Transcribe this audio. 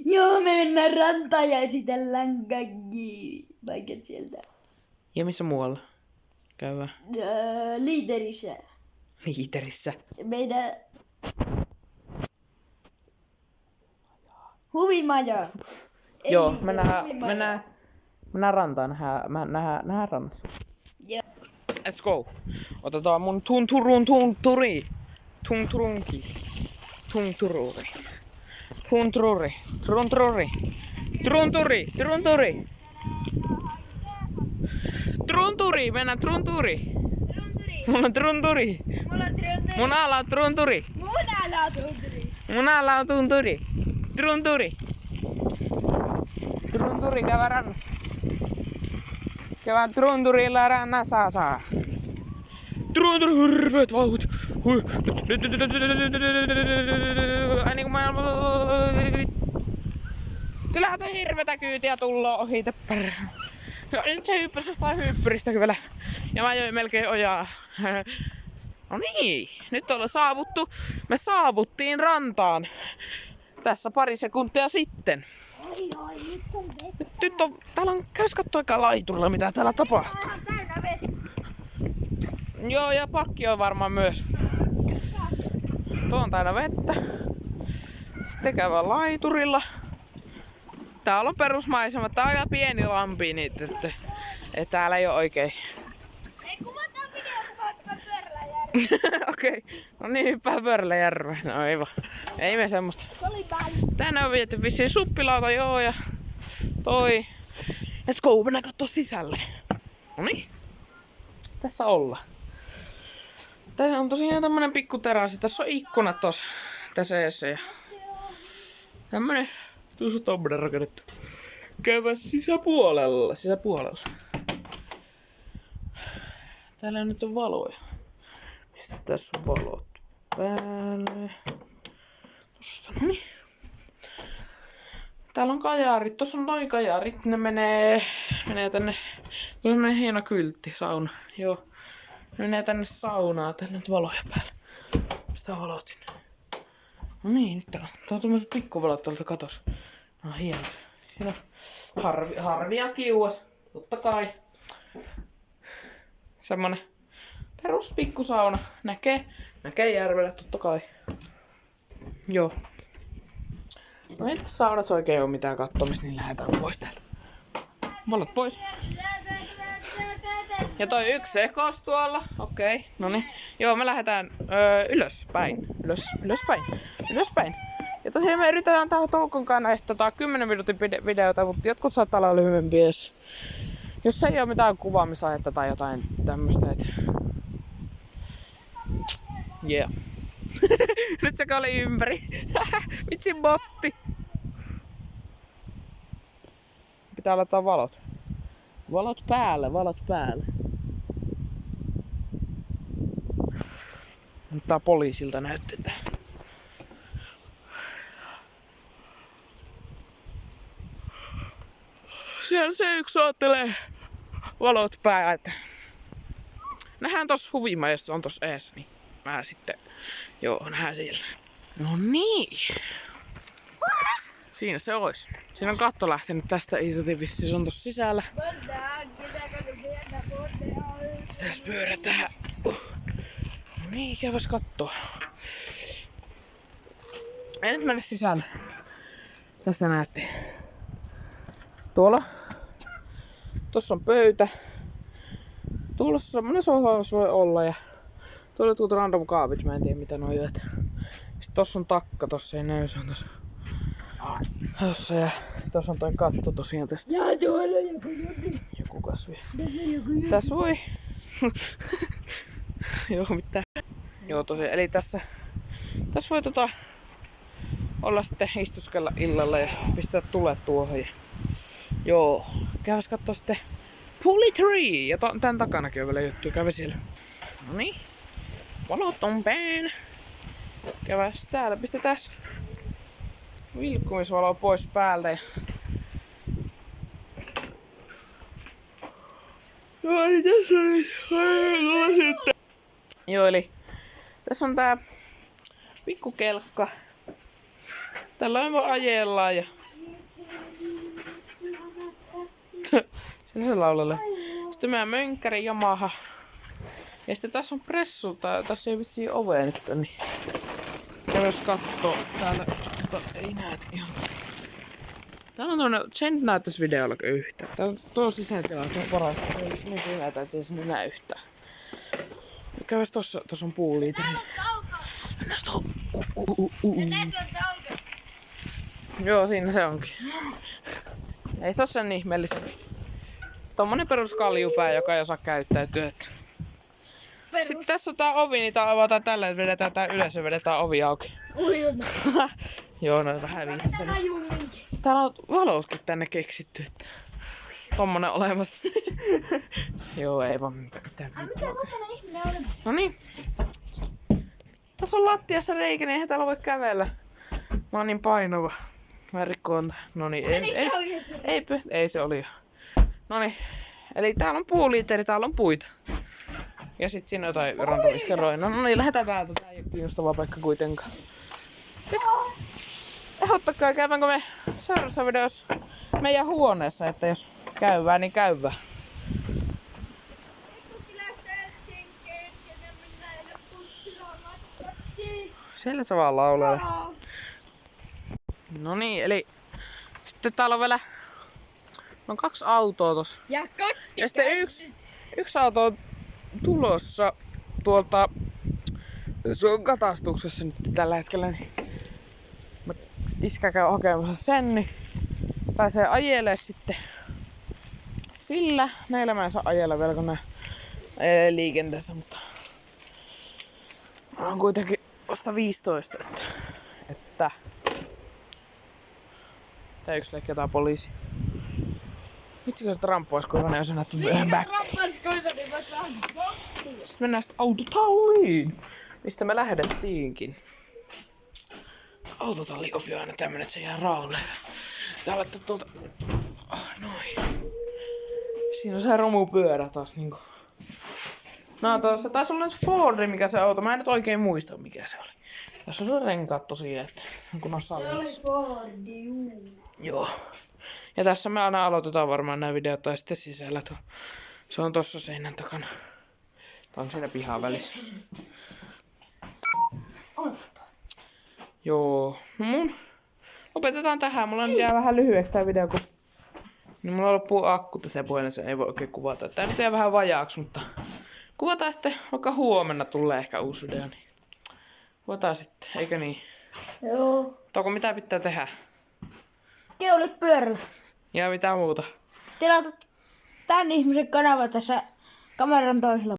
Joo, me mennään rantaan ja esitellään kaikki paikat sieltä. Ja missä muualla? Käydään. Liiterissä. Liiterissä. Meidän huvimaja. Joo, mennään rantaan. Nähdään rannassa. Joo. Let's go. Otetaan mun tunturunki. Tuntururi. Mennään trunturi. Mulla on trunturi. Munalla on trunturi. Munalla on tunturi. Trunturi. Trunturi käydään rannassa. Käydään trunturilla rannassa. Trunturi, hirveet vauhut. Aina kun mä... Kyllähän toi hirveetä kyytiä tulloo ohite perään. Nyt se hyppäsi jostain hyppyristä kyllä. Ja mä join melkein ojaa. No niin, nyt ollaan saavuttu. Me saavuttiin rantaan. Tässä pari sekuntia sitten. Ai, nyt on vettä. Nyt on, täällä on, käys kattoo aika laiturilla mitä täällä tapahtuu. Täällä on täynnä vettä. Joo, ja pakki on varmaan myös. Tuo on täynnä vettä. Sitten käydään laiturilla. Täällä on perusmaisema. Tää on aika pieni lampi, niin että täällä ei oo oikein. Ei kuvataan video, kun hyppää Pyöräläjärveen. Okei. No niin, hyppää Pyöräläjärveen. No ei vaan. Ei me semmoista. Se oli päällä. Tänne on viety vissiin suppilauta, joo, ja toi. Let's go, mennään kattoo sisälle. Noniin. Tässä ollaan. Tässä on tosiaan tämmönen pikku terassi. Tässä on ikkunat tossa. Tässä edessä ja tämmönen. Tuossa on tommonen rakennettu. Käydään sisäpuolella. Täällä nyt on valoja. Mistä tässä on valot päälle? Tosta, noniin. Täällä on kajarit. Tossa on noin kajarit. Ne menee tänne. Tuossa on hieno kyltti, sauna. Joo. Ne menee tänne saunaan. Täällä on valoja päällä. Mistä valot sinne? No niin, nyt täällä on tommoset pikkuvalot täältä katos. No hienot. Siinä on harvia kiuas. Totta kai. Semmonen perus pikkusauna. Näkee järvellä totta kai. Joo. No ei tässä saunassa oikein oo mitään kattomista, niin lähdetään pois täältä. Valot pois. Ja toi yksi sekos tuolla. Okei, noniin. Joo, me lähdetään ylöspäin. Ylöspäin. Ja tosiaan me yritetään tähän Toukon kanssa 10 minuutin videota, mutta jotkut saattaa olla lyhyempiä, jos ei oo mitään kuvaamisaihetta tai jotain tämmöstä. Yeah. Nyt se oli ympäri. Vitsi botti. Pitää laittaa valot. Valot päälle. Nyt tää poliisilta näytetään. Siellä se yksi oottelee valot päällä. Nähdään tossa huvimajassa on tossa ees, niin mä sitten, joo, nähdään siellä. No niin. Siinä se ois. Siinä on katto lähtenyt tästä irti, vissi se on tossa sisällä. Pitäis pyörätään. No niin, käydäs kattoo. Ei nyt mennä sisälle. Tästä näette. Tossa on pöytä. Tuolla semmonen sohvaus voi olla ja tuolla jotkut random kaapit, mä en tiedä mitä noi on. Sitten tossa on takka, tossa ei näy, se on tossa ja tossa on toi katto tosiaan tästä. Ja tuolla Joku kasvi. Tässä voi. Joo, mitään. Joo tosiaan, eli tässä voi olla sitten istuskella illalla ja pistää tulet tuohon. Ja, joo, käydäs kattoo sitten Pulley Tree! Ja tän takanakin on vielä juttuja, käydä siellä. Noniin. Valot on päin. Käydäs täällä, pistetäs vilkkumisvalo pois päältä. Ja... Joo, eli tässä on tää pikkukelkka. Tällä on vaan ajellaan ja Sillä se laulalle. Sitten meidän mönkkäri Yamaha. Ja sitten tässä on pressu. Tässä ei vissiin ovea nyt. Niin. Käydään kattoo täällä. Mutta ei näe ihan. Täällä on tommonen, sen näyttäisi videolla yhtä. Täällä on tuo sisätila, se on parasta. Niin pimeätä, ettei sinne näe yhtään. Käydään tossa on puuliiteri. Mennään tohon. Joo, siinä se onkin. Ei se oo sen ihmeellistä. Tommonen perus kaljupää, joka ei osaa käyttäytyä. Sitten tässä on tää ovi, niin tää avataan tällä, että vedetään tää ylös ja vedetään ovi auki. Joo, no vähän viisasta. Täällä on valotkin tänne keksitty, että tommonen olemassa. Joo, ei vaan mitään. No niin. Tässä on lattiassa reikä, niin eihän täällä voi kävellä. Mä oon niin painava. Mä rikkoon. No niin, ei se oli jo. No niin. Eli täällä on puuliiteri, täällä on puita. Ja sit siinä on jotain randomiskeroja. No niin, lähdetään täältä. Tää ei oo kiinnostava paikka kuitenkaan. Ehdottakaa, käydäänkö me seuraavassa videossa meidän huoneessa, että jos käyvää, niin käyvää. Siellä se vaan laulee. No niin, eli sitten täällä on vielä 2 autoa tossa. Ja sitten yksi auto on tulossa tuolta, se on katastuksessa nyt tällä hetkellä, niin iskä käy hakemassa sen, niin pääsee ajelemaan sitten sillä. Näillä mä en saa ajella vielä, kun nää ajelee liikenteessä, mutta on kuitenkin vasta 15, että tää yksi leikki jotain poliisi. Vitsikö se tramppuis, kun ne olisi nähty back. Sitten mennään sitten autotalliin, mistä me lähdettiinkin. Autotalli opi on aina tämmönen, että se jää rauhalle. Tää laittaa tuolta. Noin. Siinä on se romupyörä taas niinku. No tuossa taisi olla nyt Fordi, mikä se auto. Mä en nyt oikein muista mikä se oli. Tässä on se renkaat tosiaan, että kun on salmissa. Se oli Fordi, juu. Joo. Ja tässä me aina aloitetaan varmaan nämä videot tai sitten sisällä. Se on tossa seinän takana. Tää on siinä pihan välissä. Joo. No lopetetaan tähän. Mulla nyt jää vähän lyhyeksi tää video, kun niin mulla loppuu akku tässä puhelimessa. Ei voi oikein kuvata. Tää nyt jää vähän vajaaksi, mutta kuvataan sitten, vaikka huomenna tulee ehkä uusi video. Niin kuvataan sitten, eikö niin? Joo. Onko mitä pitää tehdä? Keulit pyörällä. Ja mitä muuta? Tilata tän ihmisen kanava tässä kameran toisella.